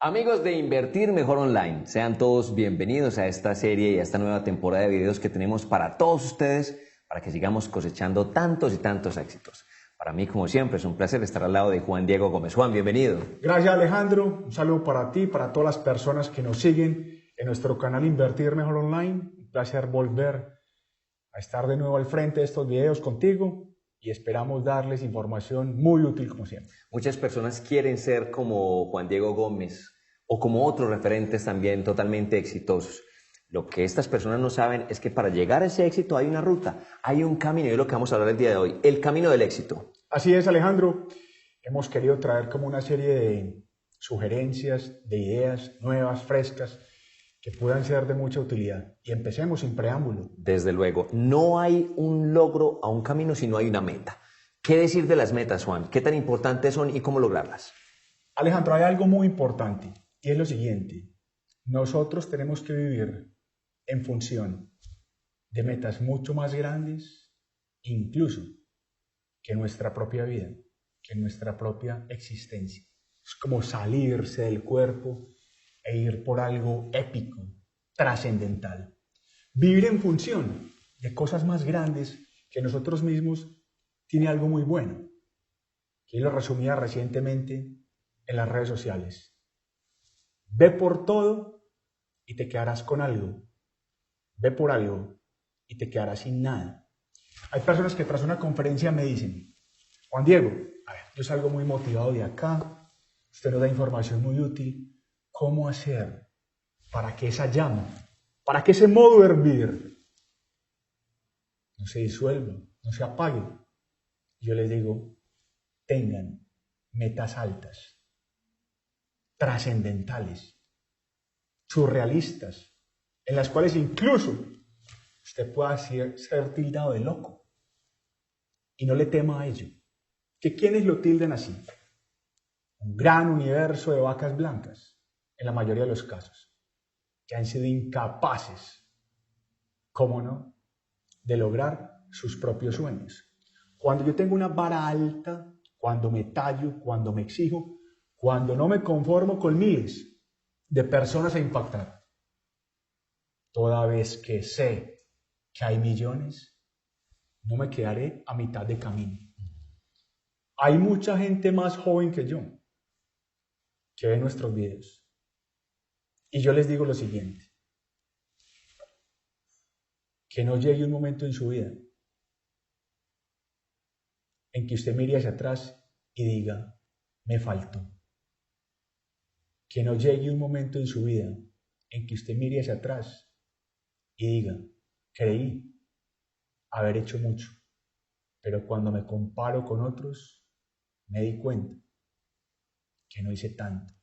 Amigos de Invertir Mejor Online, sean todos bienvenidos a esta serie y a esta nueva temporada de videos que tenemos para todos ustedes, para que sigamos cosechando tantos y tantos éxitos. Para mí, como siempre, es un placer estar al lado de Juan Diego Gómez. Juan, bienvenido. Gracias, Alejandro. Un saludo para ti, para todas las personas que nos siguen en nuestro canal Invertir Mejor Online. Un placer volver a estar de nuevo al frente de estos videos contigo y esperamos darles información muy útil como siempre. Muchas personas quieren ser como Juan Diego Gómez o como otros referentes también totalmente exitosos. Lo que estas personas no saben es que para llegar a ese éxito hay una ruta, hay un camino, y es lo que vamos a hablar el día de hoy, el camino del éxito. Así es, Alejandro. Hemos querido traer como una serie de sugerencias, de ideas nuevas, frescas, que puedan ser de mucha utilidad. Y empecemos sin preámbulo. Desde luego, no hay un logro a un camino si no hay una meta. ¿Qué decir de las metas, Juan? ¿Qué tan importantes son y cómo lograrlas? Alejandro, hay algo muy importante y es lo siguiente. Nosotros tenemos que vivir en función de metas mucho más grandes, incluso que nuestra propia vida, que nuestra propia existencia. Es como salirse del cuerpo e ir por algo épico, trascendental. Vivir en función de cosas más grandes que nosotros mismos tiene algo muy bueno, que yo lo resumía recientemente en las redes sociales. Ve por todo y te quedarás con algo. Ve por algo y te quedarás sin nada. Hay personas que tras una conferencia me dicen, Juan Diego, a ver, yo salgo muy motivado de acá, usted nos da información muy útil, ¿cómo hacer para que esa llama, para que ese modo de hervir no se disuelva, no se apague? Yo les digo, tengan metas altas, trascendentales, surrealistas, en las cuales incluso usted pueda ser tildado de loco y no le tema a ello. ¿Que quiénes lo tilden así? Un gran universo de vacas blancas, en la mayoría de los casos, que han sido incapaces, ¿cómo no?, de lograr sus propios sueños. Cuando yo tengo una vara alta, cuando me tallo, cuando me exijo, cuando no me conformo con miles de personas a impactar, toda vez que sé que hay millones, no me quedaré a mitad de camino. Hay mucha gente más joven que yo que ve nuestros videos. Y yo les digo lo siguiente, que no llegue un momento en su vida en que usted mire hacia atrás y diga, me faltó. Que no llegue un momento en su vida en que usted mire hacia atrás y diga, creí haber hecho mucho, pero cuando me comparo con otros, me di cuenta que no hice tanto.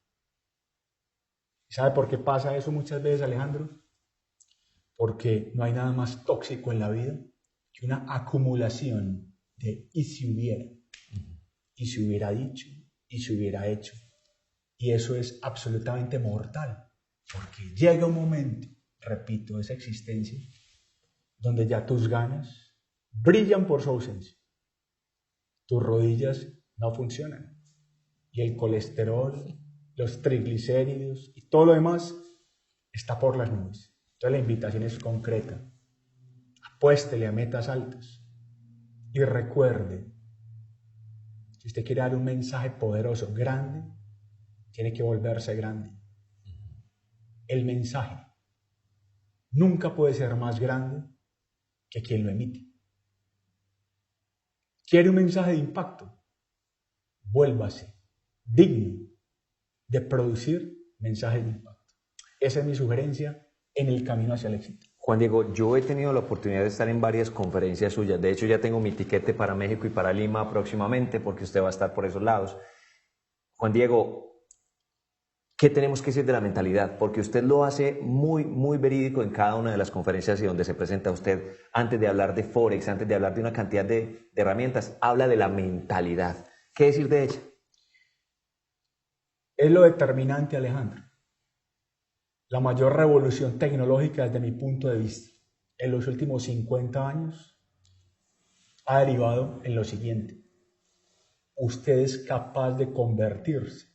¿Sabe por qué pasa eso muchas veces, Alejandro? Porque no hay nada más tóxico en la vida que una acumulación de y si hubiera dicho, y si hubiera hecho. Y eso es absolutamente mortal, porque llega un momento, repito, esa existencia, donde ya tus ganas brillan por su ausencia. Tus rodillas no funcionan. Y el colesterol, los triglicéridos y todo lo demás está por las nubes. Entonces la invitación es concreta. Apuéstele a metas altas. Y recuerde, si usted quiere dar un mensaje poderoso, grande, tiene que volverse grande. El mensaje nunca puede ser más grande que quien lo emite. ¿Quiere un mensaje de impacto? Vuélvase digno de producir mensajes de impacto. Esa es mi sugerencia en el camino hacia el éxito. Juan Diego, yo he tenido la oportunidad de estar en varias conferencias suyas. De hecho, ya tengo mi tiquete para México y para Lima próximamente, porque usted va a estar por esos lados. Juan Diego, ¿qué tenemos que decir de la mentalidad? Porque usted lo hace muy, muy verídico en cada una de las conferencias y donde se presenta usted, antes de hablar de Forex, antes de hablar de una cantidad de herramientas, habla de la mentalidad. ¿Qué decir de ella? Es lo determinante, Alejandro. La mayor revolución tecnológica desde mi punto de vista en los últimos 50 años ha derivado en lo siguiente. Usted es capaz de convertirse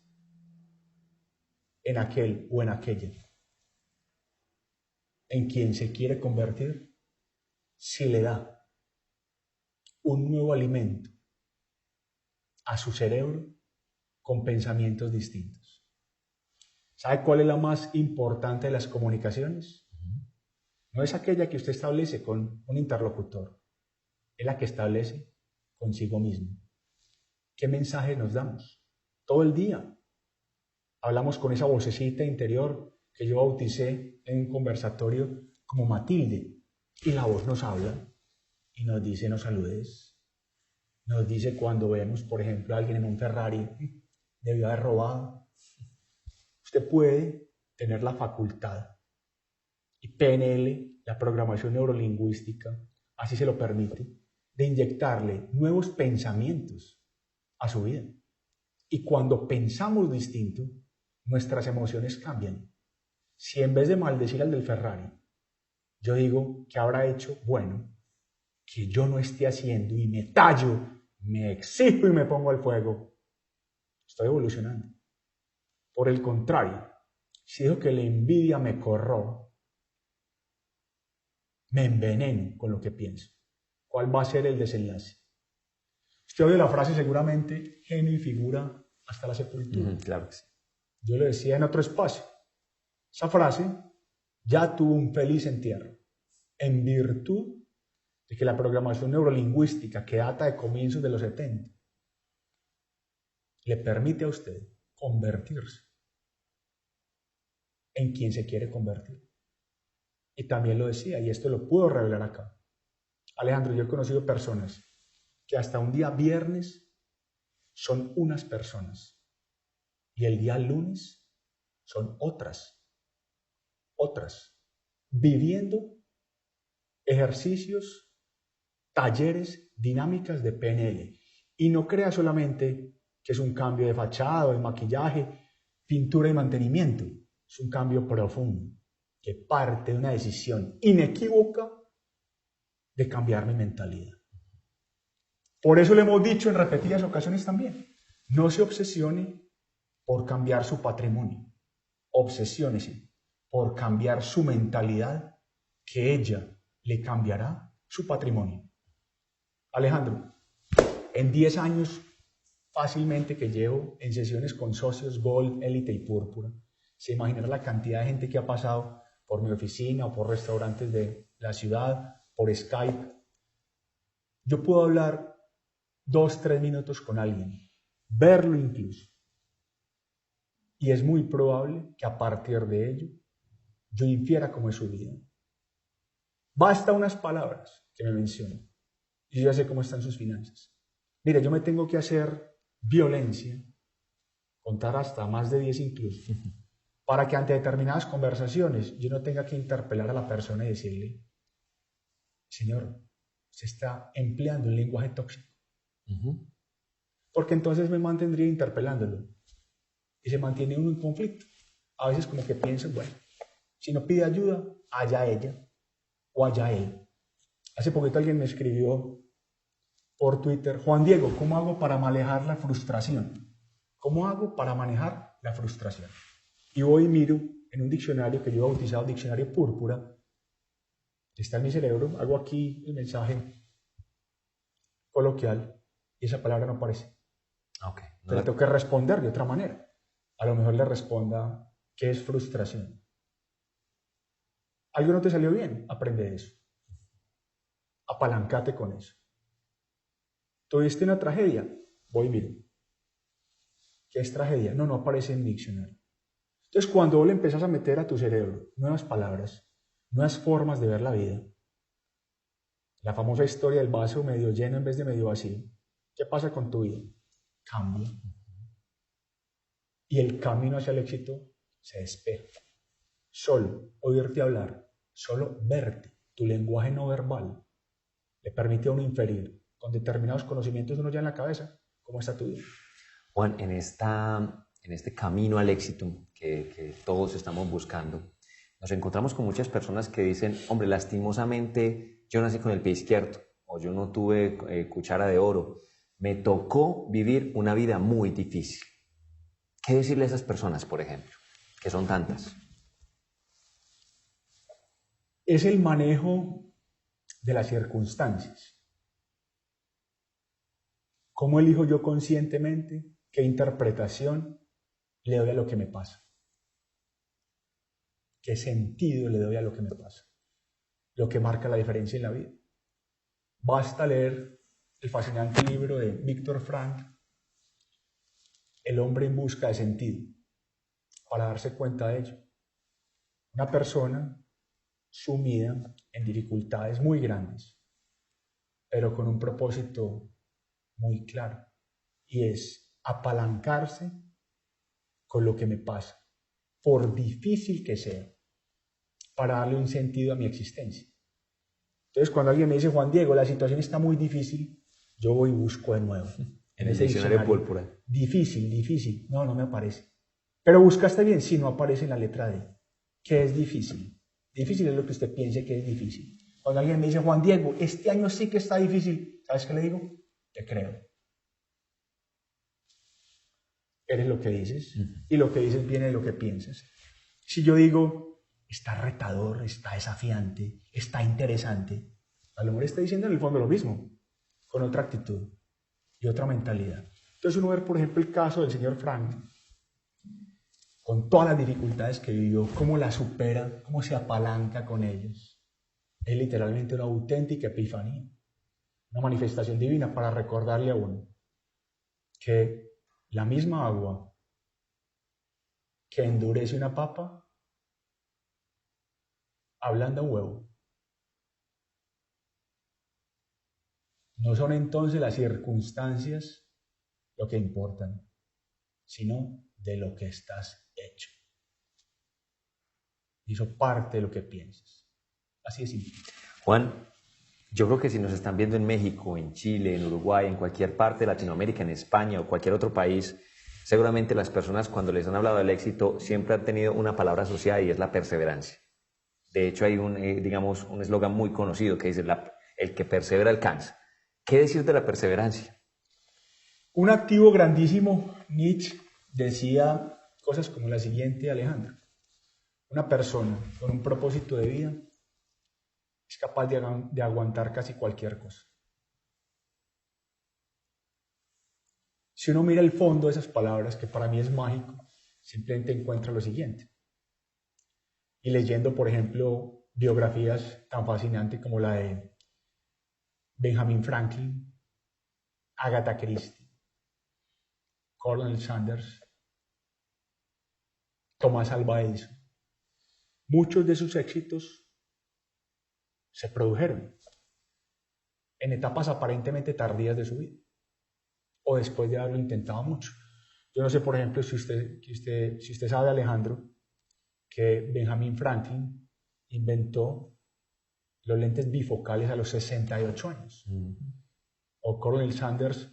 en aquel o en aquella en quien se quiere convertir si le da un nuevo alimento a su cerebro con pensamientos distintos. ¿Sabe cuál es la más importante de las comunicaciones? No es aquella que usted establece con un interlocutor, es la que establece consigo mismo. ¿Qué mensaje nos damos? Todo el día hablamos con esa vocecita interior que yo bauticé en un conversatorio como Matilde, y la voz nos habla y nos dice no saludes, nos dice cuando vemos, por ejemplo, a alguien en un Ferrari, debió haber robado. Usted puede tener la facultad, y PNL, la programación neurolingüística, así se lo permite, de inyectarle nuevos pensamientos a su vida. Y cuando pensamos distinto, nuestras emociones cambian. Si en vez de maldecir al del Ferrari, yo digo que habrá hecho bueno, que yo no esté haciendo y me tallo, me exijo y me pongo al fuego, estoy evolucionando. Por el contrario, si digo que la envidia me corroba, me enveneno con lo que pienso. ¿Cuál va a ser el desenlace? Usted oye la frase seguramente, genio y figura hasta la sepultura. Claro que sí. Yo le decía en otro espacio, esa frase ya tuvo un feliz entierro, en virtud de que la programación neurolingüística que data de comienzos de los 70 le permite a usted convertirse en quien se quiere convertir. Y también lo decía, y esto lo puedo revelar acá. Alejandro, yo he conocido personas que hasta un día viernes son unas personas y el día lunes son otras, viviendo ejercicios, talleres, dinámicas de PNL. Y no crea solamente que es un cambio de fachada, de maquillaje, pintura y mantenimiento. Es un cambio profundo que parte de una decisión inequívoca de cambiar mi mentalidad. Por eso le hemos dicho en repetidas ocasiones también, no se obsesione por cambiar su patrimonio, obsesiónese por cambiar su mentalidad, que ella le cambiará su patrimonio. Alejandro, en 10 años fácilmente que llevo en sesiones con socios Gold, Élite y Púrpura, se imaginará la cantidad de gente que ha pasado por mi oficina o por restaurantes de la ciudad, por Skype. Yo puedo hablar 2-3 minutos con alguien, verlo incluso, y es muy probable que a partir de ello yo infiera cómo es su vida. Basta unas palabras que me mencionen y yo ya sé cómo están sus finanzas. Mira, yo me tengo que hacer violencia, contar hasta más de 10 incluso, para que ante determinadas conversaciones yo no tenga que interpelar a la persona y decirle, señor, se está empleando un lenguaje tóxico. Porque entonces me mantendría interpelándolo y se mantiene uno en conflicto. A veces como que pienso, bueno, si no pide ayuda, allá ella o allá él. Hace poquito alguien me escribió por Twitter, Juan Diego, ¿cómo hago para manejar la frustración? ¿Cómo hago para manejar la frustración? Y voy y miro en un diccionario que yo he bautizado Diccionario Púrpura, está en mi cerebro, hago aquí el mensaje coloquial y esa palabra no aparece. Okay. Pero tengo que responder de otra manera. A lo mejor le responda, ¿qué es frustración? ¿Algo no te salió bien? Aprende de eso. Apalancate con eso. ¿Tuviste una tragedia? Voy y miro. ¿Qué es tragedia? No aparece en el diccionario. Entonces, cuando vos le empezás a meter a tu cerebro nuevas palabras, nuevas formas de ver la vida, la famosa historia del vaso medio lleno en vez de medio vacío, ¿qué pasa con tu vida? Cambia. Y el camino hacia el éxito se despeja. Solo oírte hablar, solo verte, tu lenguaje no verbal, le permite a uno inferir con determinados conocimientos de uno ya en la cabeza cómo está tu vida. Juan, en este camino al éxito que todos estamos buscando, nos encontramos con muchas personas que dicen, hombre, lastimosamente yo nací con el pie izquierdo, o yo no tuve cuchara de oro, me tocó vivir una vida muy difícil. ¿Qué decirle a esas personas, por ejemplo? que son tantas? Es el manejo de las circunstancias. ¿Cómo elijo yo conscientemente qué interpretación le doy a lo que me pasa? ¿Qué sentido le doy a lo que me pasa? Lo que marca la diferencia en la vida. Basta leer el fascinante libro de Viktor Frankl, El hombre en busca de sentido, para darse cuenta de ello. Una persona sumida en dificultades muy grandes, pero con un propósito muy claro, y es apalancarse con lo que me pasa, por difícil que sea, para darle un sentido a mi existencia. Entonces, cuando alguien me dice, Juan Diego, la situación está muy difícil, yo voy y busco de nuevo. En el diccionario púrpura. Difícil. No me aparece. Pero buscaste bien, sí, no aparece en la letra D. ¿Qué es difícil? Difícil es lo que usted piense que es difícil. Cuando alguien me dice, Juan Diego, este año sí que está difícil, ¿sabes qué le digo? Te creo. Eres lo que dices, y lo que dices viene de lo que piensas. Si yo digo, está retador, está desafiante, está interesante, a lo mejor está diciendo en el fondo lo mismo, con otra actitud y otra mentalidad. Entonces uno ve, por ejemplo, el caso del señor Frank, con todas las dificultades que vivió, cómo las supera, cómo se apalanca con ellas. Es literalmente una auténtica epifanía, una manifestación divina para recordarle a uno que la misma agua que endurece una papa ablanda un huevo. No son entonces las circunstancias lo que importan, sino de lo que estás hecho. Y eso parte de lo que piensas. Así es simple. Juan, yo creo que si nos están viendo en México, en Chile, en Uruguay, en cualquier parte de Latinoamérica, en España o cualquier otro país, seguramente las personas cuando les han hablado del éxito siempre han tenido una palabra asociada y es la perseverancia. De hecho hay un eslogan muy conocido que dice el que persevera alcanza. ¿Qué decir de la perseverancia? Un activo grandísimo, Nietzsche, decía cosas como la siguiente, Alejandro. Una persona con un propósito de vida es capaz de aguantar casi cualquier cosa. Si uno mira el fondo de esas palabras, que para mí es mágico, simplemente encuentra lo siguiente. Y leyendo, por ejemplo, biografías tan fascinantes como la de Benjamin Franklin, Agatha Christie, Colonel Sanders, Thomas Alva Edison, muchos de sus éxitos se produjeron en etapas aparentemente tardías de su vida o después de haberlo intentado mucho. Yo no sé, por ejemplo, si usted sabe, Alejandro, que Benjamin Franklin inventó los lentes bifocales a los 68 años. O Colonel Sanders,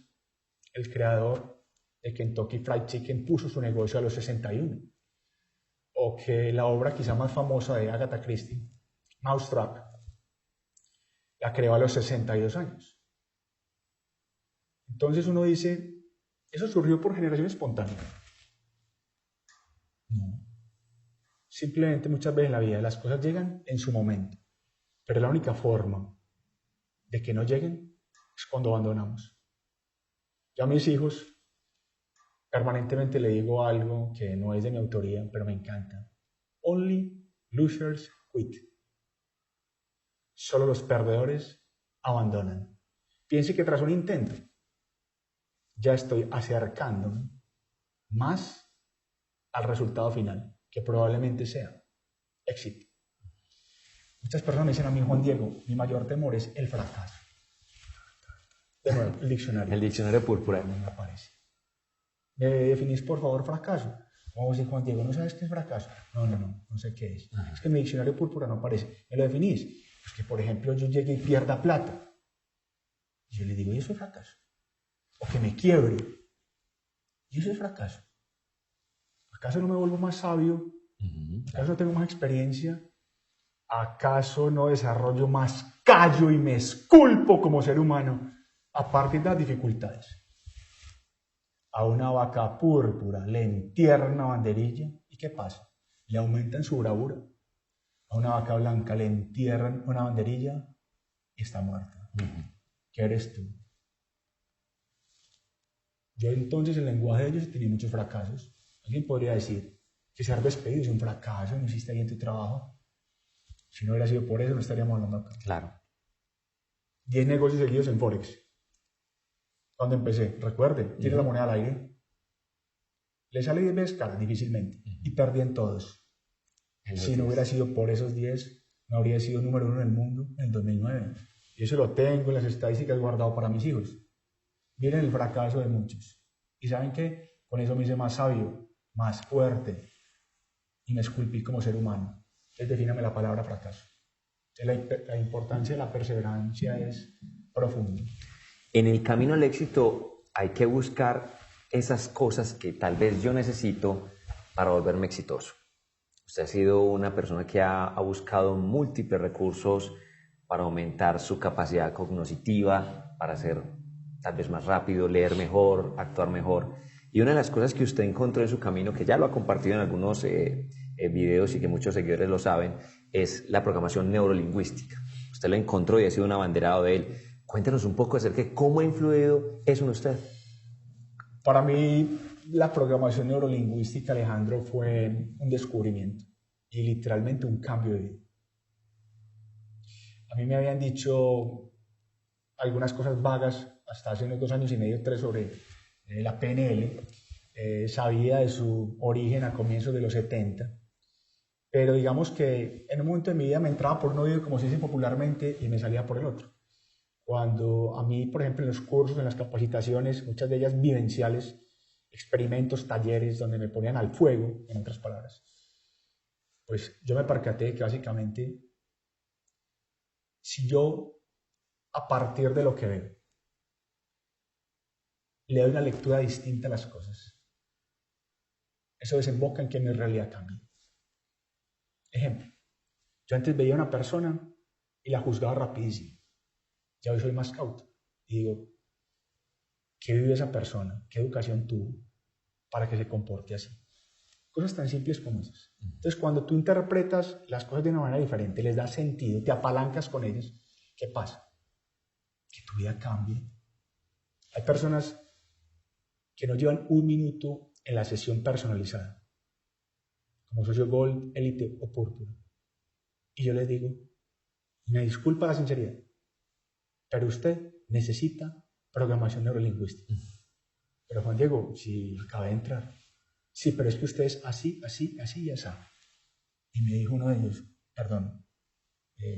el creador de Kentucky Fried Chicken, puso su negocio a los 61. O que la obra quizá más famosa de Agatha Christie, Mousetrap, la creó a los 62 años. Entonces uno dice, ¿eso surgió por generación espontánea? No. Simplemente muchas veces en la vida las cosas llegan en su momento, pero la única forma de que no lleguen es cuando abandonamos. Yo a mis hijos permanentemente le digo algo que no es de mi autoría, pero me encanta. Only losers quit. Solo los perdedores abandonan. Piense que tras un intento ya estoy acercándome más al resultado final, que probablemente sea éxito. Muchas personas me dicen a mí, Juan Diego, mi mayor temor es el fracaso. De nuevo, el diccionario. El diccionario púrpura. No me aparece. ¿Me definís, por favor, fracaso? Vamos a decir, Juan Diego, ¿no sabes qué es fracaso? No sé qué es. Es que en mi diccionario púrpura no aparece. ¿Me lo definís? Es que, por ejemplo, yo llegue y pierda plata. Y yo le digo, ¿y eso es fracaso? O que me quiebre. ¿Y eso es fracaso? ¿Acaso no me vuelvo más sabio? ¿Acaso no tengo más experiencia? ¿Acaso no desarrollo más callo y me esculpo como ser humano a partir de las dificultades? A una vaca púrpura le entierra una banderilla, ¿y qué pasa? le aumentan su bravura. A una vaca blanca le entierran una banderilla y está muerta. ¿Qué eres tú? Yo entonces, el lenguaje de ellos, tenía muchos fracasos. Alguien podría decir que ser despedido es un fracaso, no hiciste bien tu trabajo. Si no hubiera sido por eso, no estaríamos hablando acá. Claro. 10 negocios seguidos en Forex. Cuando empecé, recuerde, tiene la moneda al aire. Le sale 10 veces cara, difícilmente. Y perdí en todos. Si no hubiera sido por esos 10, no habría sido número 1 en el mundo en el 2009. Y eso lo tengo en las estadísticas guardado para mis hijos. Miren el fracaso de muchos. ¿Y saben qué? Con eso me hice más sabio, más fuerte. Y me esculpí como ser humano. Entonces defíname la palabra fracaso. La importancia de la perseverancia es profunda. En el camino al éxito hay que buscar esas cosas que tal vez yo necesito para volverme exitoso. Usted ha sido una persona que ha buscado múltiples recursos para aumentar su capacidad cognitiva, para ser tal vez más rápido, leer mejor, actuar mejor. Y una de las cosas que usted encontró en su camino, que ya lo ha compartido en algunos videos y que muchos seguidores lo saben, es la programación neurolingüística. Usted lo encontró y ha sido un abanderado de él. Cuéntenos un poco acerca de cómo ha influido eso en usted. Para mí, la programación neurolingüística, Alejandro, fue un descubrimiento y literalmente un cambio de vida. A mí me habían dicho algunas cosas vagas hasta hace unos 2 años y medio, 3, sobre la PNL. Sabía de su origen a comienzos de los 70, pero digamos que en un momento de mi vida me entraba por un oído, como se dice popularmente, y me salía por el otro. Cuando a mí, por ejemplo, en los cursos, en las capacitaciones, muchas de ellas vivenciales, experimentos, talleres, donde me ponían al fuego, en otras palabras, pues yo me percaté que básicamente, si yo, a partir de lo que veo, le doy una lectura distinta a las cosas, eso desemboca en que mi realidad cambie. Ejemplo, yo antes veía a una persona y la juzgaba rapidísimo. Ya hoy soy más cauto y digo, ¿qué vive esa persona? ¿Qué educación tuvo para que se comporte así? Cosas tan simples como esas. Entonces, cuando tú interpretas las cosas de una manera diferente, les das sentido, te apalancas con ellas, ¿qué pasa? Que tu vida cambie. Hay personas que no llevan 1 minuto en la sesión personalizada, como socio Gold, Elite o Púrpura. Y yo les digo, me disculpa la sinceridad, pero usted necesita programación neurolingüística. Pero Juan Diego, si acaba de entrar. Sí, pero es que usted es así, así, así y así. Y me dijo uno de ellos, perdón,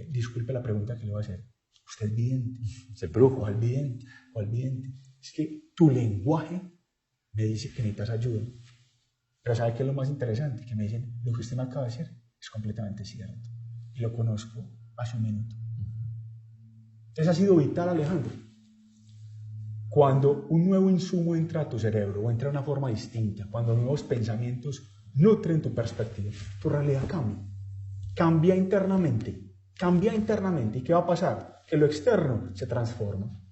disculpe la pregunta que le voy a hacer. ¿Usted es vidente? ¿Se brujo? ¿Cuál vidente? ¿Cuál vidente? Es que tu lenguaje me dice que necesitas ayuda. Pero ¿sabe qué es lo más interesante? Que me dicen, lo que usted me acaba de decir es completamente cierto. Y lo conozco hace 1 minuto. Entonces ha sido vital, Alejandro. Cuando un nuevo insumo entra a tu cerebro o entra de una forma distinta, cuando nuevos pensamientos nutren tu perspectiva, tu realidad cambia. Cambia internamente. Cambia internamente. ¿Y qué va a pasar? Que lo externo se transforma.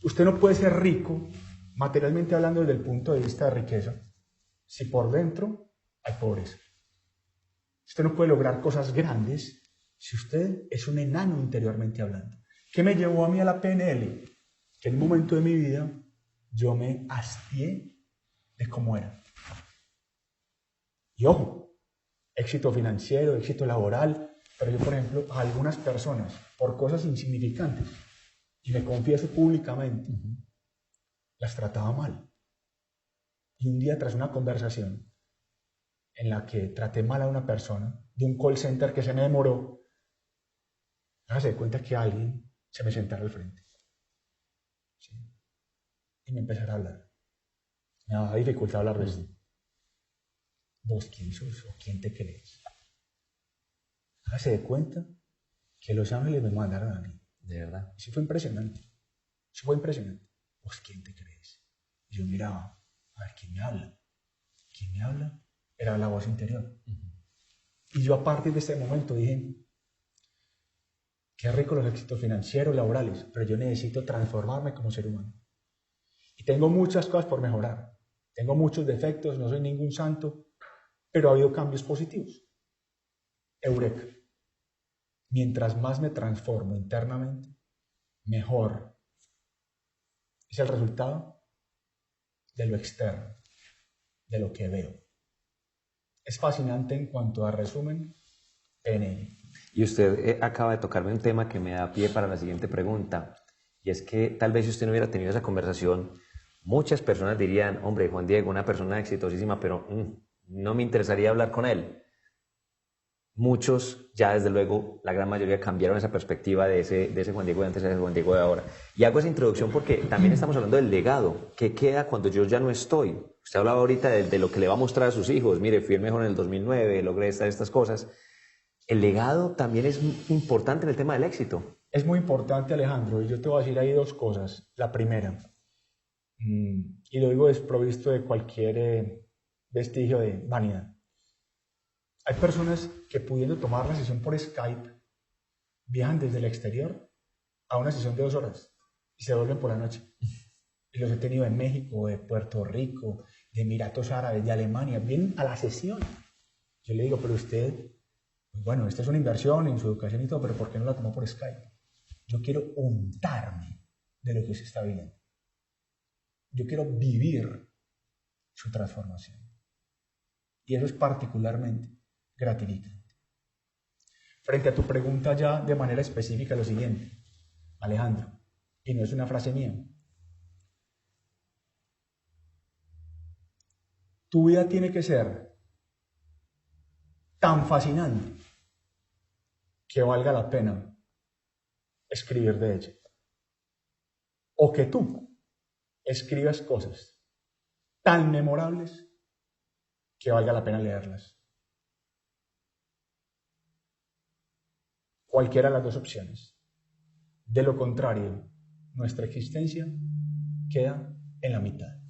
Usted no puede ser rico, materialmente hablando, desde el punto de vista de riqueza, si por dentro hay pobreza. Usted no puede lograr cosas grandes si usted es un enano interiormente hablando. ¿Qué me llevó a mí a la PNL? Que en un momento de mi vida yo me hastié de cómo era. Y ojo, éxito financiero, éxito laboral, pero yo, por ejemplo, a algunas personas, por cosas insignificantes, y me confieso públicamente, las trataba mal. Y un día, tras una conversación en la que traté mal a una persona de un call center que se me demoró, hágase de cuenta que alguien se me sentara al frente. ¿Sí? Y me empezara a hablar. Me daba dificultad hablar de esto. ¿Vos quién sos o quién te crees? Hágase de cuenta que los ángeles me mandaron a mí. De verdad. Eso fue impresionante. Eso fue impresionante. ¿Vos quién te crees? Y yo miraba, a ver, ¿quién me habla? ¿Quién me habla? Era la voz interior. Y yo a partir de ese momento dije, qué rico los éxitos financieros, laborales, pero yo necesito transformarme como ser humano. Y tengo muchas cosas por mejorar. Tengo muchos defectos, no soy ningún santo, pero ha habido cambios positivos. Eureka. Mientras más me transformo internamente, mejor es el resultado de lo externo, de lo que veo. Es fascinante en cuanto a resumen, PNL. Y usted acaba de tocarme un tema que me da pie para la siguiente pregunta, y es que tal vez si usted no hubiera tenido esa conversación, muchas personas dirían, hombre, Juan Diego, una persona exitosísima, pero no me interesaría hablar con él. Muchos, ya desde luego, la gran mayoría cambiaron esa perspectiva de ese Juan Diego de antes a ese Juan Diego de ahora. Y hago esa introducción porque también estamos hablando del legado. ¿Qué queda cuando yo ya no estoy? Usted hablaba ahorita de lo que le va a mostrar a sus hijos. Mire, fui el mejor en el 2009, logré estas cosas. El legado también es importante en el tema del éxito. Es muy importante, Alejandro, y yo te voy a decir ahí dos cosas. La primera, y lo digo desprovisto de cualquier vestigio de vanidad. Hay personas que pudiendo tomar la sesión por Skype, viajan desde el exterior a una sesión de 2 horas y se vuelven por la noche. Y los he tenido de México, de Puerto Rico, de Emiratos Árabes, de Alemania, vienen a la sesión. Yo le digo, pero usted, pues bueno, esta es una inversión en su educación y todo, pero ¿por qué no la tomó por Skype? Yo quiero untarme de lo que usted está viviendo. Yo quiero vivir su transformación. Y eso es particularmente gratificante. Frente a tu pregunta ya de manera específica, lo siguiente, Alejandro, y no es una frase mía. Tu vida tiene que ser tan fascinante que valga la pena escribir de ella. O que tú escribas cosas tan memorables que valga la pena leerlas. Cualquiera de las dos opciones. De lo contrario, nuestra existencia queda en la mitad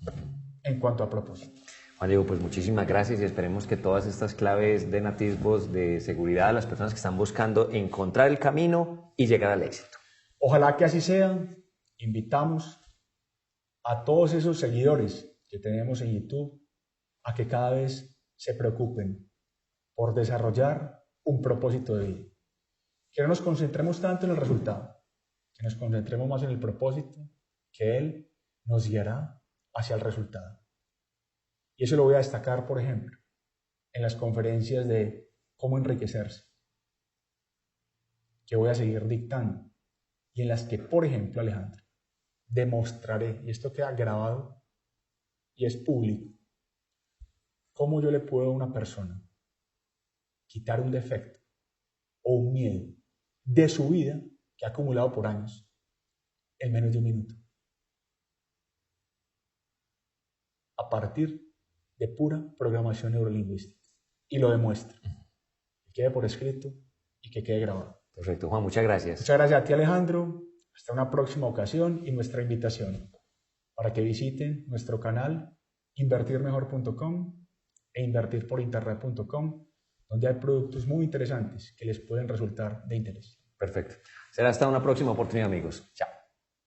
en cuanto a propósito. Juan Diego, pues muchísimas gracias y esperemos que todas estas claves den atisbos de seguridad a las personas que están buscando encontrar el camino y llegar al éxito. Ojalá que así sea. Invitamos a todos esos seguidores que tenemos en YouTube a que cada vez se preocupen por desarrollar un propósito de vida. Que no nos concentremos tanto en el resultado, que nos concentremos más en el propósito, que Él nos guiará hacia el resultado. Y eso lo voy a destacar, por ejemplo, en las conferencias de cómo enriquecerse, que voy a seguir dictando, y en las que, por ejemplo, Alejandro, demostraré, y esto queda grabado y es público, cómo yo le puedo a una persona quitar un defecto o un miedo de su vida que ha acumulado por años en menos de 1 minuto. A partir de pura programación neurolingüística. Y lo demuestra. Que quede por escrito y que quede grabado. Perfecto, Juan, muchas gracias. Muchas gracias a ti, Alejandro. Hasta una próxima ocasión y nuestra invitación para que visiten nuestro canal invertirmejor.com e invertirporinternet.com, donde hay productos muy interesantes que les pueden resultar de interés. Perfecto. Será hasta una próxima oportunidad, amigos. Chao.